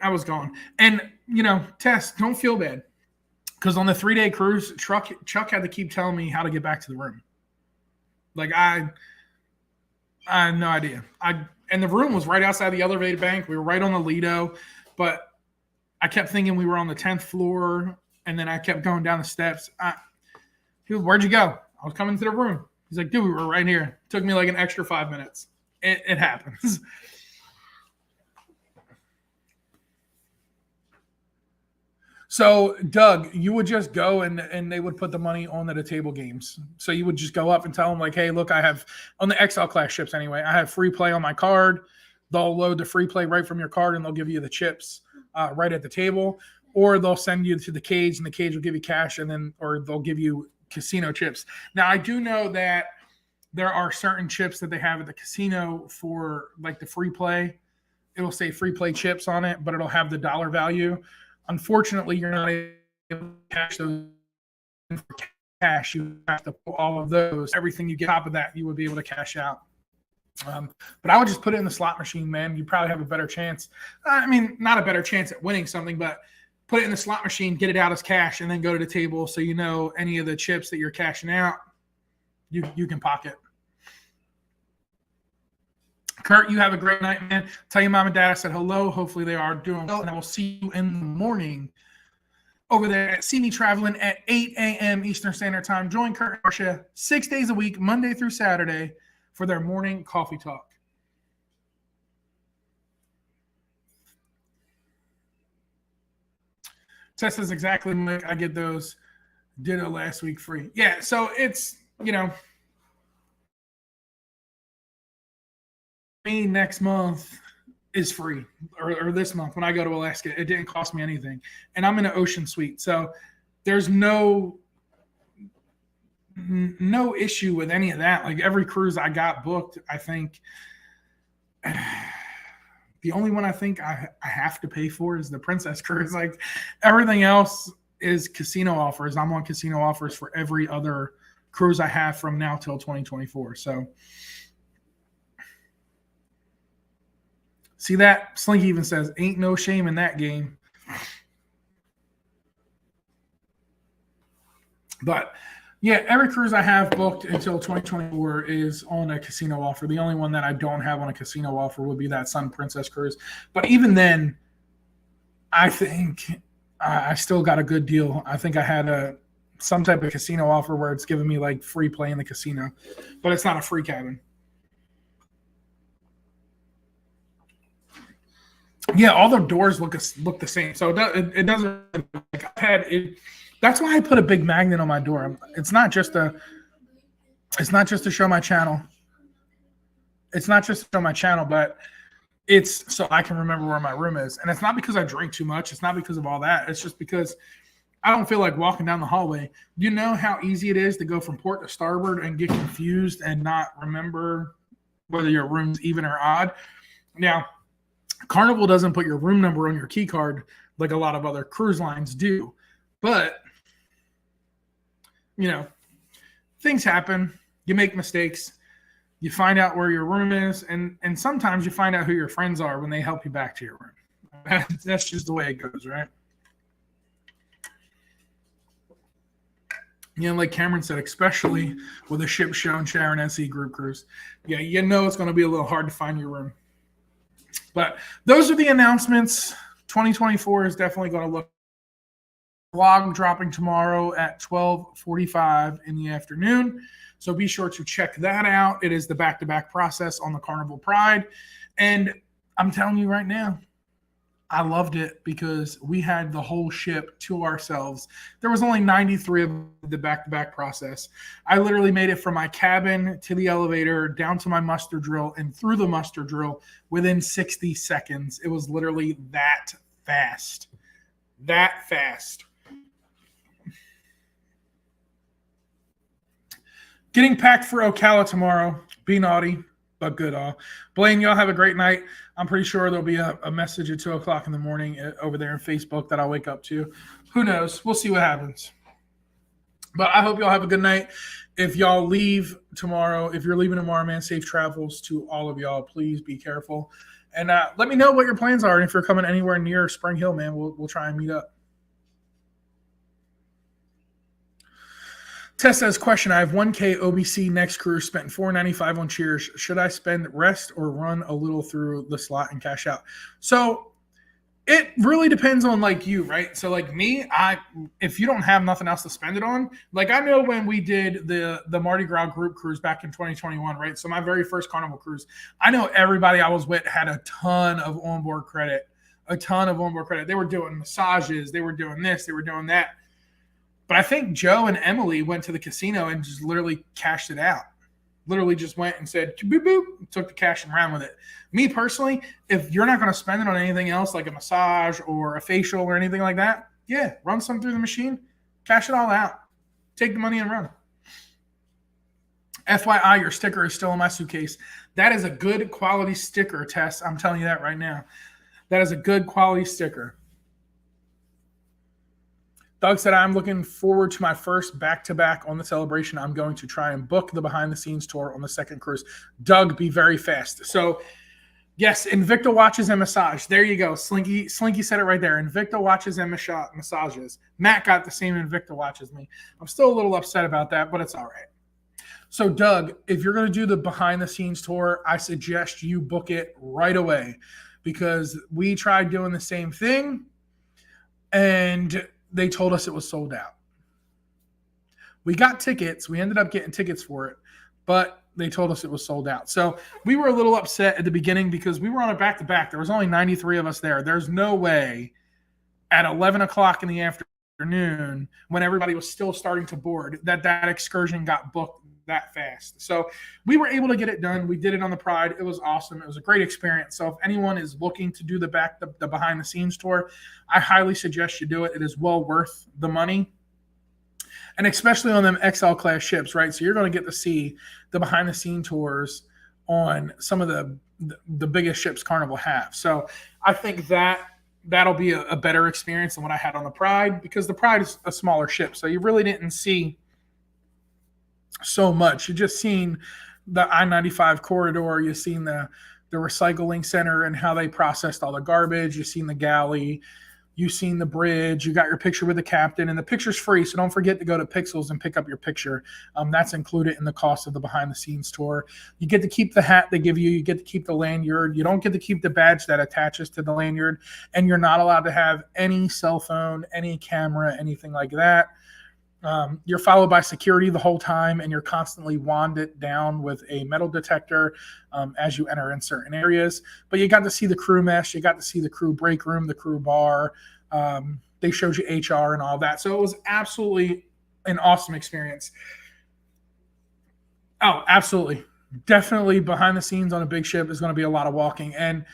I was gone. And, you know, Tess, don't feel bad. Because on the 3-day cruise, Chuck had to keep telling me how to get back to the room. Like, I had no idea. And the room was right outside the elevated bank. We were right on the Lido. But I kept thinking we were on the 10th floor. And then I kept going down the steps. He was, where'd you go? I was coming to the room. He's like, dude, we were right here. It took me like an extra 5 minutes. It happens. So, Doug, you would just go and they would put the money on the table games. So you would just go up and tell them, like, hey, look, I have, on the XL class ships anyway, I have free play on my card. They'll load the free play right from your card, and they'll give you the chips right at the table. Or they'll send you to the cage, and the cage will give you cash, or they'll give you casino chips. Now, I do know that there are certain chips that they have at the casino for, like, the free play. It'll say free play chips on it, but it'll have the dollar value. Unfortunately, you're not able to cash those for cash. You have to pull all of those. Everything you get on top of that, you would be able to cash out. But I would just put it in the slot machine, man. You probably have a better chance. I mean, not a better chance at winning something, but put it in the slot machine, get it out as cash, and then go to the table so you know any of the chips that you're cashing out, you can pocket. Kurt, you have a great night, man. Tell your mom and dad I said hello. Hopefully they are doing well, and I will see you in the morning over there at See Me Traveling at 8 a.m. Eastern Standard Time. Join Kurt and Marcia 6 days a week, Monday through Saturday, for their morning coffee talk. Tess is exactly like I get those ditto last week free. Yeah, so it's, you know, next month is free, or this month when I go to Alaska. It didn't cost me anything, and I'm in an ocean suite, so there's no issue with any of that. Like, every cruise I got booked, I think the only one I think I have to pay for is the Princess Cruise. Like, everything else is casino offers. I'm on casino offers for every other cruise I have from now till 2024. So see that? Slinky even says, ain't no shame in that game. But, yeah, every cruise I have booked until 2024 is on a casino offer. The only one that I don't have on a casino offer would be that Sun Princess Cruise. But even then, I think I still got a good deal. I think I had some type of casino offer where it's giving me, like, free play in the casino. But it's not a free cabin. Yeah, all the doors look the same, so it doesn't. Like, I've had it. That's why I put a big magnet on my door. It's not just to show my channel. It's not just to show my channel, but it's so I can remember where my room is. And it's not because I drink too much. It's not because of all that. It's just because I don't feel like walking down the hallway. Do you know how easy it is to go from port to starboard and get confused and not remember whether your room's even or odd? Now, Carnival doesn't put your room number on your key card like a lot of other cruise lines do. But, you know, things happen. You make mistakes. You find out where your room is. And sometimes you find out who your friends are when they help you back to your room. That's just the way it goes, right? You know, like Cameron said, especially with a ship show and Sharon SE group cruise. Yeah, you know it's going to be a little hard to find your room. But those are the announcements. 2024 is definitely going to look. Vlog dropping tomorrow at 12:45 in the afternoon. So be sure to check that out. It is the back-to-back process on the Carnival Pride. And I'm telling you right now, I loved it because we had the whole ship to ourselves. There was only 93 of the back-to-back process. I literally made it from my cabin to the elevator, down to my muster drill, and through the muster drill within 60 seconds. It was literally that fast. That fast. Getting packed for Ocala tomorrow. Be naughty, but good all. Blaine, y'all have a great night. I'm pretty sure there'll be a message at 2 o'clock in the morning over there in Facebook that I'll wake up to. Who knows? We'll see what happens. But I hope y'all have a good night. If y'all leave tomorrow, if you're leaving tomorrow, man, safe travels to all of y'all. Please be careful. And let me know what your plans are. And if you're coming anywhere near Spring Hill, man, we'll try and meet up. Tess says, question, I have 1K OBC next cruise, spent $4.95 on Cheers. Should I spend rest or run a little through the slot and cash out? So it really depends on like you, right? So like me, if you don't have nothing else to spend it on, like I know when we did the Mardi Gras group cruise back in 2021, right? So my very first Carnival cruise, I know everybody I was with had a ton of onboard credit, They were doing massages, they were doing this, they were doing that. But I think Joe and Emily went to the casino and just literally cashed it out. Literally just went and said, boop, boop, took the cash and ran with it. Me personally, if you're not going to spend it on anything else like a massage or a facial or anything like that, yeah, run some through the machine, cash it all out, take the money and run. FYI, your sticker is still in my suitcase. That is a good quality sticker, Tess. I'm telling you that right now. That is a good quality sticker. Doug said, I'm looking forward to my first back-to-back on the Celebration. I'm going to try and book the behind-the-scenes tour on the second cruise. Doug, be very fast. So, yes, Invicta watches and massage. There you go. Slinky said it right there. Invicta watches and massages. Matt got the same Invicta watch as me. I'm still a little upset about that, but it's all right. So, Doug, if you're going to do the behind-the-scenes tour, I suggest you book it right away because we tried doing the same thing, and they told us it was sold out. We got tickets. We ended up getting tickets for it, but they told us it was sold out. So we were a little upset at the beginning because we were on a back-to-back. There was only 93 of us there. There's no way at 11 o'clock in the afternoon when everybody was still starting to board that excursion got booked that fast. So we were able to get it done. We did it on the Pride. It was awesome. It was a great experience. So if anyone is looking to do the behind the scenes tour, I highly suggest you do it. It is well worth the money. And especially on them XL class ships, right? So you're going to get to see the behind the scene tours on some of the biggest ships Carnival have. So I think that'll be a better experience than what I had on the Pride because the Pride is a smaller ship. So you really didn't see so much. You just seen the I-95 corridor. You've seen the recycling center and how they processed all the garbage. You've seen the galley. You've seen the bridge. You got your picture with the captain, and the picture's free. So don't forget to go to Pixels and pick up your picture. That's included in the cost of the behind-the-scenes tour. You get to keep the hat they give you. You get to keep the lanyard. You don't get to keep the badge that attaches to the lanyard, and you're not allowed to have any cell phone, any camera, anything like that. You're followed by security the whole time, and you're constantly wanded down with a metal detector as you enter in certain areas. But you got to see the crew mesh. You got to see the crew break room, the crew bar. They showed you HR and all that. So it was absolutely an awesome experience. Oh, absolutely. Definitely behind the scenes on a big ship is going to be a lot of walking. And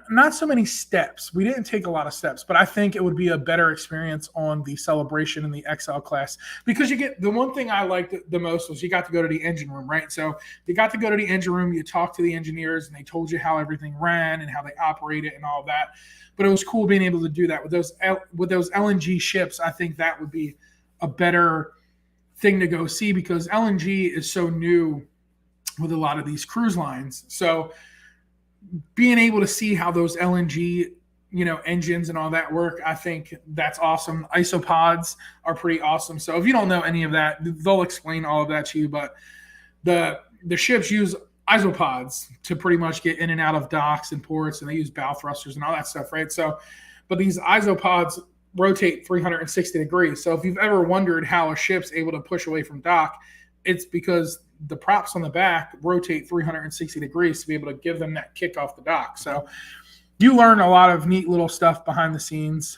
not so many steps. We didn't take a lot of steps, but I think it would be a better experience on the Celebration in the XL class because you get the one thing I liked the most was you got to go to the engine room, right? So you got to go to the engine room, you talked to the engineers, and they told you how everything ran and how they operated and all that. But it was cool being able to do that with those LNG ships. I think that would be a better thing to go see because LNG is so new with a lot of these cruise lines. So being able to see how those LNG, engines and all that work, I think that's awesome. Isopods are pretty awesome. So if you don't know any of that, they'll explain all of that to you. But the ships use isopods to pretty much get in and out of docks and ports, and they use bow thrusters and all that stuff, right? So, but these isopods rotate 360 degrees. So if you've ever wondered how a ship's able to push away from dock, it's because the props on the back rotate 360 degrees to be able to give them that kick off the dock. So You learn a lot of neat little stuff behind the scenes.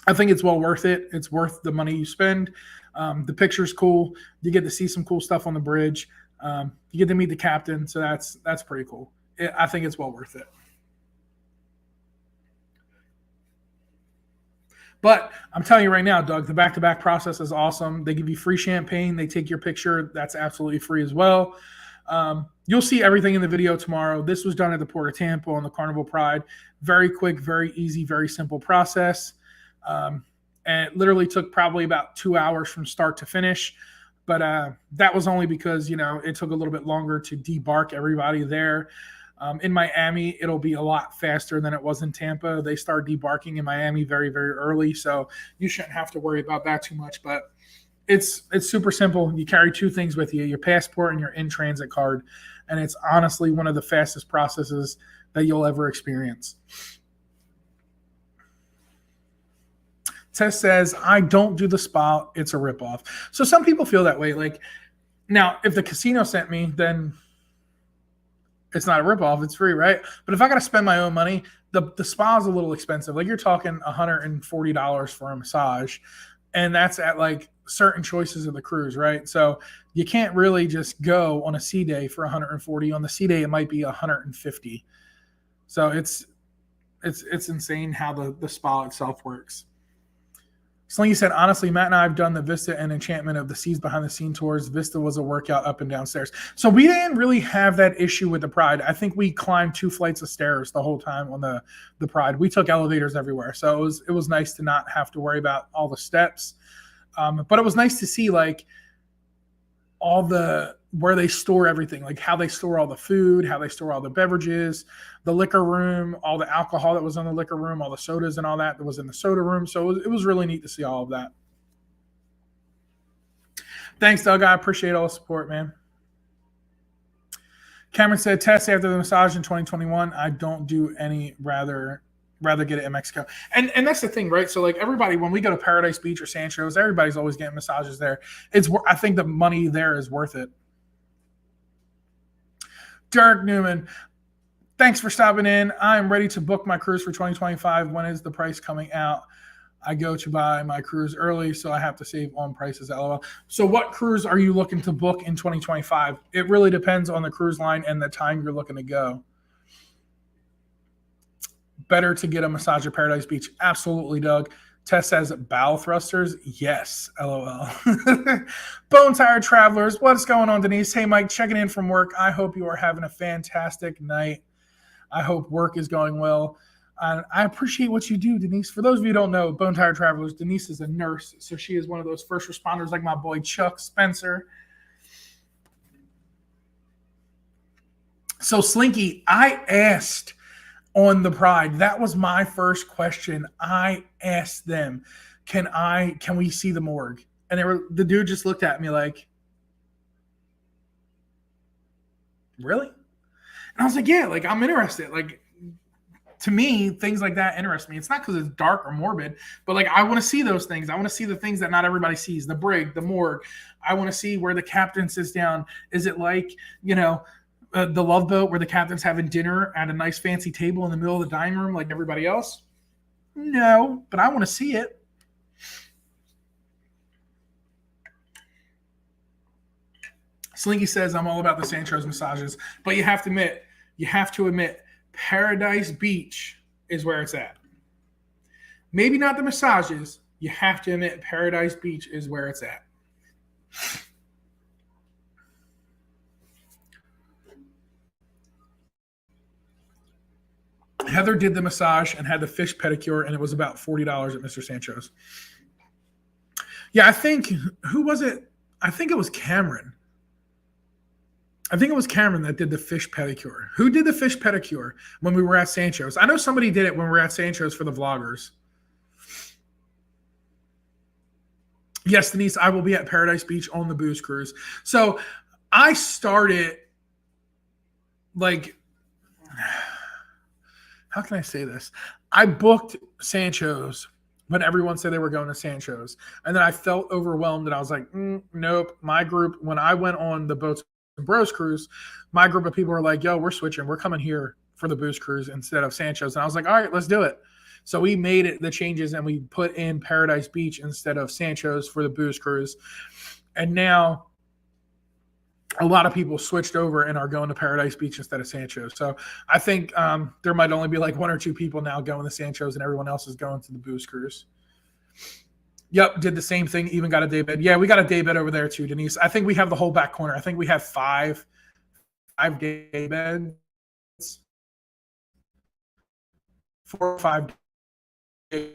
I think it's well worth it. It's worth the money you spend. The picture's cool. You get to see some cool stuff on the bridge. You get to meet the captain, so that's pretty cool. I think it's well worth it. But I'm telling you right now, Doug, the back-to-back process is awesome. They give you free champagne. They take your picture. That's absolutely free as well. You'll see everything in the video tomorrow. This was done at the Port of Tampa on the Carnival Pride. Very quick, very easy, very simple process. And it literally took probably about 2 hours from start to finish. But that was only because, it took a little bit longer to debark everybody there. In Miami, it'll be a lot faster than it was in Tampa. They start debarking in Miami very, very early, so you shouldn't have to worry about that too much. But it's super simple. You carry two things with you, your passport and your in-transit card, and it's honestly one of the fastest processes that you'll ever experience. Tess says, I don't do the spa. It's a ripoff. So some people feel that way. Like, now, if the casino sent me, then it's not a ripoff. It's free, right? But if I got to spend my own money, the spa is a little expensive. Like, you're talking $140 for a massage, and that's at like certain choices of the cruise, right? So you can't really just go on a sea day for $140. On the sea day, it might be $150. So it's insane how the spa itself works. Slingy said, honestly, Matt and I have done the Vista and Enchantment of the Seas behind the scene tours. Vista was a workout up and downstairs. So we didn't really have that issue with the Pride. I think we climbed 2 flights of stairs the whole time on the Pride. We took elevators everywhere. So it was nice to not have to worry about all the steps. But it was nice to see like all where they store everything, like how they store all the food, how they store all the beverages, the liquor room, all the alcohol that was in the liquor room, all the sodas and all that was in the soda room. So it was really neat to see all of that. Thanks, Doug. I appreciate all the support, man. Cameron said, test after the massage in 2021. I don't do any, rather get it in Mexico. And that's the thing, right? So like everybody, when we go to Paradise Beach or Sancho's, everybody's always getting massages there. I think the money there is worth it. Derek Newman, thanks for stopping in. I am ready to book my cruise for 2025. When is the price coming out? I go to buy my cruise early, so I have to save on prices, LOL. So what cruise are you looking to book in 2025? It really depends on the cruise line and the time you're looking to go. Better to get a massage at Paradise Beach. Absolutely, Doug. Tess says bow thrusters. Yes, LOL. Bone Tired Travelers. What's going on, Denise? Hey, Mike, checking in from work. I hope you are having a fantastic night. I hope work is going well. And I appreciate what you do, Denise. For those of you who don't know, Bone Tired Travelers, Denise is a nurse. So she is one of those first responders like my boy Chuck Spencer. So, Slinky, I asked on the Pride, that was my first question. I asked them, can we see the morgue? And the dude just looked at me like, really? And I was like, yeah, like I'm interested. Like, to me, things like that interest me. It's not because it's dark or morbid, but like I want to see those things. I want to see the things that not everybody sees, the brig, the morgue. I want to see where the captain sits down. Is it like, the Love Boat where the captain's having dinner at a nice fancy table in the middle of the dining room like everybody else? No, but I want to see it. Slinky says, I'm all about the Sancho's massages, but you have to admit, Paradise Beach is where it's at. Maybe not the massages. You have to admit, Paradise Beach is where it's at. Heather did the massage and had the fish pedicure, and it was about $40 at Mr. Sancho's. Yeah, who was it? I think it was Cameron. I think it was Cameron that did the fish pedicure. Who did the fish pedicure when we were at Sancho's? I know somebody did it when we were at Sancho's for the vloggers. Yes, Denise, I will be at Paradise Beach on the booze cruise. So I started like... How can I say this? I booked Sancho's when everyone said they were going to Sancho's. And then I felt overwhelmed and I was like, nope. My group, when I went on the Boats and Bros cruise, my group of people were like, yo, we're switching. We're coming here for the booze cruise instead of Sancho's. And I was like, all right, let's do it. So we made it the changes and we put in Paradise Beach instead of Sancho's for the booze cruise. And now a lot of people switched over and are going to Paradise Beach instead of Sancho's. So I think there might only be like 1 or 2 people now going to Sancho's and everyone else is going to the booze cruise. Yep, did the same thing. Even got a day bed. Yeah, we got a day bed over there too, Denise. I think we have the whole back corner. I think we have five day beds, 4 or 5 day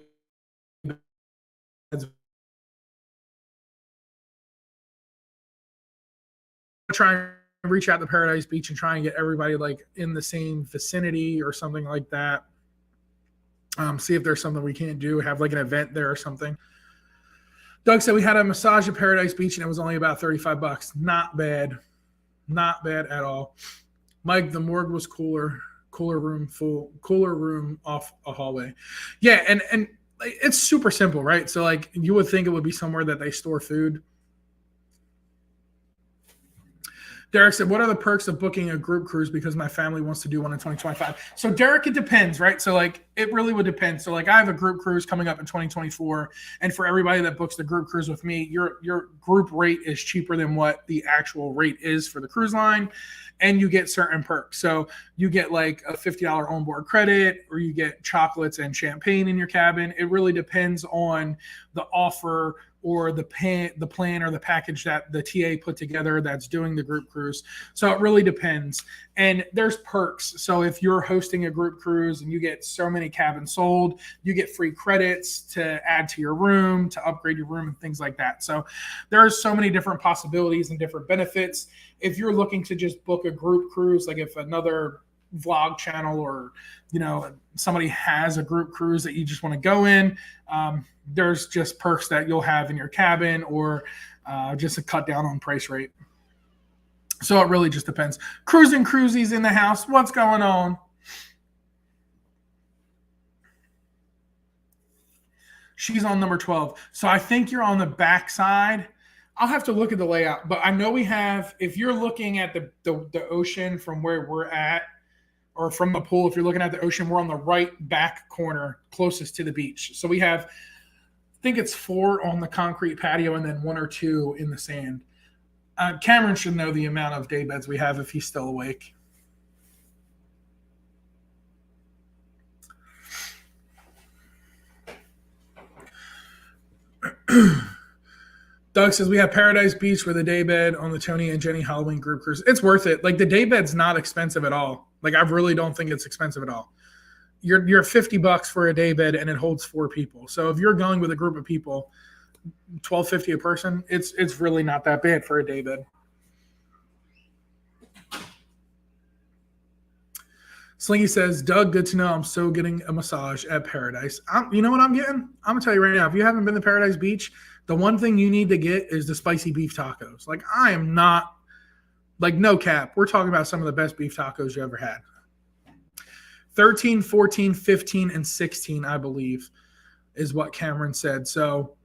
beds. Try and reach out to Paradise Beach and try and get everybody like in the same vicinity or something like that. See if there's something we can't do. Have like an event there or something. Doug said we had a massage at Paradise Beach and it was only about $35. Not bad. Not bad at all. Mike, the morgue was cooler room off a hallway. Yeah, and it's super simple, right? So like you would think it would be somewhere that they store food. Derek said, what are the perks of booking a group cruise because my family wants to do one in 2025? So Derek, it depends, right? So like it really would depend. So like I have a group cruise coming up in 2024. And for everybody that books the group cruise with me, your group rate is cheaper than what the actual rate is for the cruise line. And you get certain perks. So you get like a $50 onboard credit or you get chocolates and champagne in your cabin. It really depends on the offer or the plan or the package that the TA put together that's doing the group cruise. So it really depends. And there's perks. So if you're hosting a group cruise and you get so many cabins sold, you get free credits to add to your room, to upgrade your room and things like that. So there are so many different possibilities and different benefits. If you're looking to just book a group cruise, like if another vlog channel or somebody has a group cruise that you just want to go in, there's just perks that you'll have in your cabin or just a cut down on price rate. So it really just depends. Cruising Cruisies in the house. What's going on? She's on number 12. So I think you're on the back side. I'll have to look at the layout, but I know we have, if you're looking at the ocean from where we're at, or from the pool, if you're looking at the ocean, we're on the right back corner closest to the beach. So we have, I think it's 4 on the concrete patio and then 1 or 2 in the sand. Cameron should know the amount of day beds we have if he's still awake. Doug says we have Paradise Beach with a day bed on the Tony and Jenny Halloween group cruise. It's worth it. Like the day bed's not expensive at all. Like I really don't think it's expensive at all. You're $50 for a day bed and it holds 4 people. So if you're going with a group of people, $12.50 a person, it's really not that bad for a day bed. Slingy says, Doug, good to know. I'm so getting a massage at Paradise. You know what I'm getting? I'm going to tell you right now, if you haven't been to Paradise Beach, the one thing you need to get is the spicy beef tacos. Like I am not, like no cap. We're talking about some of the best beef tacos you ever had. 13, 14, 15, and 16, I believe, is what Cameron said. So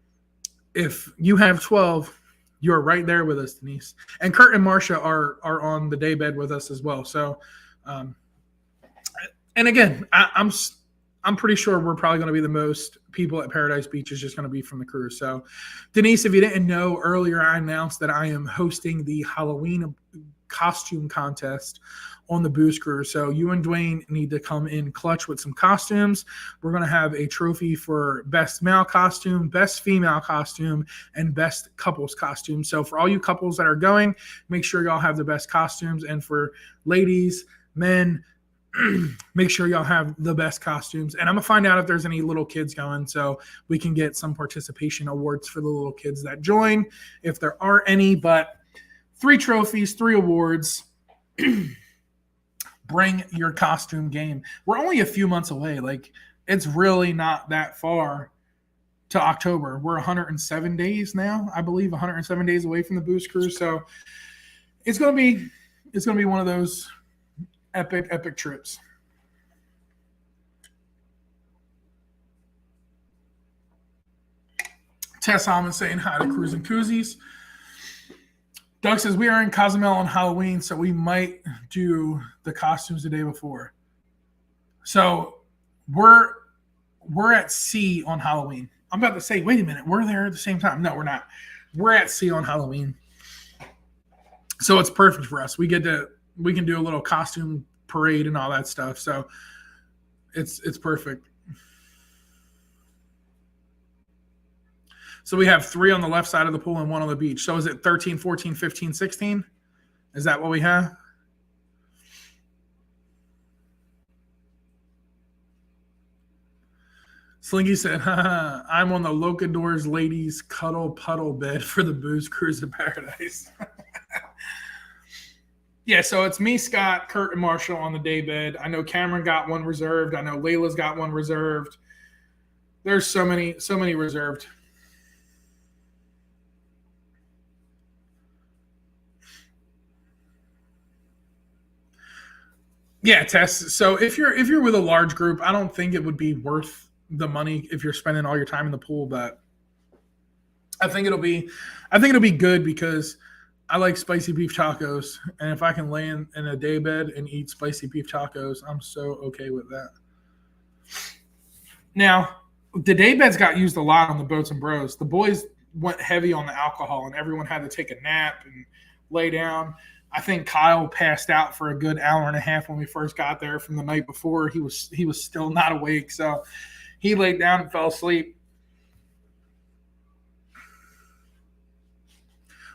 if you have 12, you're right there with us, Denise. And Kurt and Marcia are on the day bed with us as well. So, and again, I'm pretty sure we're probably going to be the most people at Paradise Beach is just going to be from the cruise. So, Denise, if you didn't know, earlier I announced that I am hosting the Halloween costume contest on the booze cruise. So you and Dwayne need to come in clutch with some costumes. We're going to have a trophy for best male costume, best female costume, and best couples costume. So for all you couples that are going, make sure y'all have the best costumes. And for ladies, men, make sure y'all have the best costumes. And I'm going to find out if there's any little kids going so we can get some participation awards for the little kids that join, if there are any. But 3 trophies, 3 awards. Bring your costume game. We're only a few months away. Like, it's really not that far to October. We're 107 days now, I believe, 107 days away from the booze cruise. So it's going to be one of those epic trips. Tess Almond saying hi to Cruising Koozies. Doug says we are in Cozumel on Halloween, so we might do the costumes the day before. So we're at sea on Halloween. I'm about to say, wait a minute, we're there at the same time. No, we're not. We're at sea on Halloween. So it's perfect for us. We can do a little costume parade and all that stuff. So it's perfect. So we have 3 on the left side of the pool and 1 on the beach. So is it 13, 14, 15, 16? Is that what we have? Slinky said, I'm on the Locadors ladies cuddle puddle bed for the booze cruise to paradise. Yeah, so it's me, Scott, Kurt, and Marshall on the day bed. I know Cameron got one reserved. I know Layla's got one reserved. There's so many reserved. Yeah, Tess. So if you're with a large group, I don't think it would be worth the money if you're spending all your time in the pool, but I think it'll be good because I like spicy beef tacos, and if I can lay in a day bed and eat spicy beef tacos, I'm so okay with that. Now, the day beds got used a lot on the Boats and Bros. The boys went heavy on the alcohol, and everyone had to take a nap and lay down. I think Kyle passed out for a good hour and a half when we first got there from the night before. He was still not awake, so he laid down and fell asleep.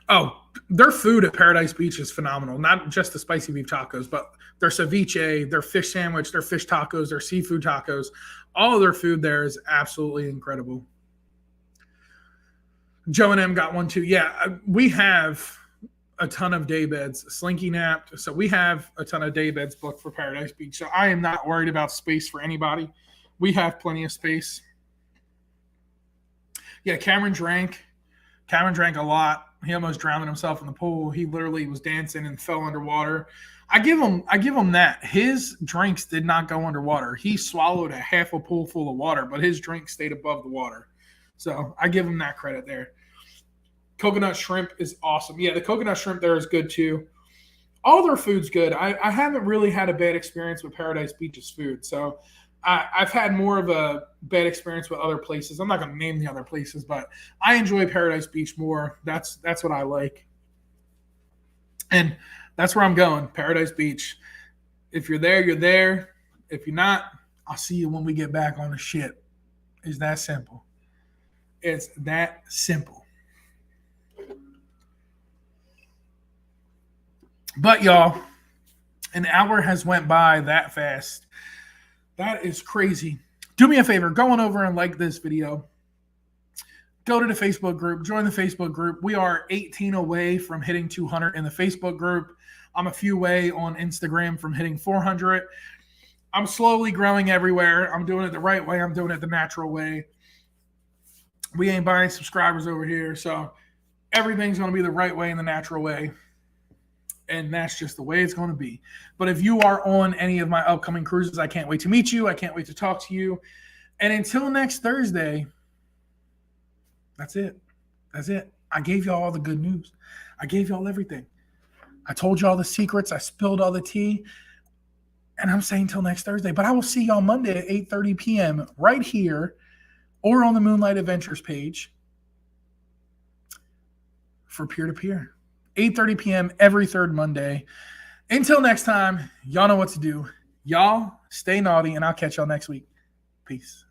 Oh, their food at Paradise Beach is phenomenal. Not just the spicy beef tacos, but their ceviche, their fish sandwich, their fish tacos, their seafood tacos. All of their food there is absolutely incredible. Joe and M got one too. Yeah, we have a ton of day beds. Slinky napped, so we have a ton of day beds booked for Paradise Beach. So I am not worried about space for anybody. We have plenty of space. Yeah, Cameron drank. Cameron drank a lot. He almost drowned himself in the pool. He literally was dancing and fell underwater. I give him that. His drinks did not go underwater. He swallowed a half a pool full of water, but his drink stayed above the water. So I give him that credit there. Coconut shrimp is awesome. Yeah, the coconut shrimp there is good too. All their food's good. I haven't really had a bad experience with Paradise Beach's food. So I've had more of a bad experience with other places. I'm not going to name the other places, but I enjoy Paradise Beach more. That's what I like. And that's where I'm going, Paradise Beach. If you're there, you're there. If you're not, I'll see you when we get back on the ship. It's that simple. It's that simple. But y'all, an hour has went by that fast. That is crazy. Do me a favor, go on over and like this video. Go to the Facebook group, join the Facebook group. We are 18 away from hitting 200 in the Facebook group. I'm a few away on Instagram from hitting 400. I'm slowly growing everywhere. I'm doing it the right way. I'm doing it the natural way. We ain't buying subscribers over here, so everything's going to be the right way and the natural way. And that's just the way it's going to be. But if you are on any of my upcoming cruises, I can't wait to meet you. I can't wait to talk to you. And until next Thursday, that's it. That's it. I gave y'all all the good news. I gave y'all everything. I told you all the secrets. I spilled all the tea. And I'm saying till next Thursday. But I will see y'all Monday at 8:30 p.m. right here or on the Moonlight Adventures page for peer-to-peer. 8:30 p.m. every third Monday. Until next time, y'all know what to do. Y'all stay naughty, and I'll catch y'all next week. Peace.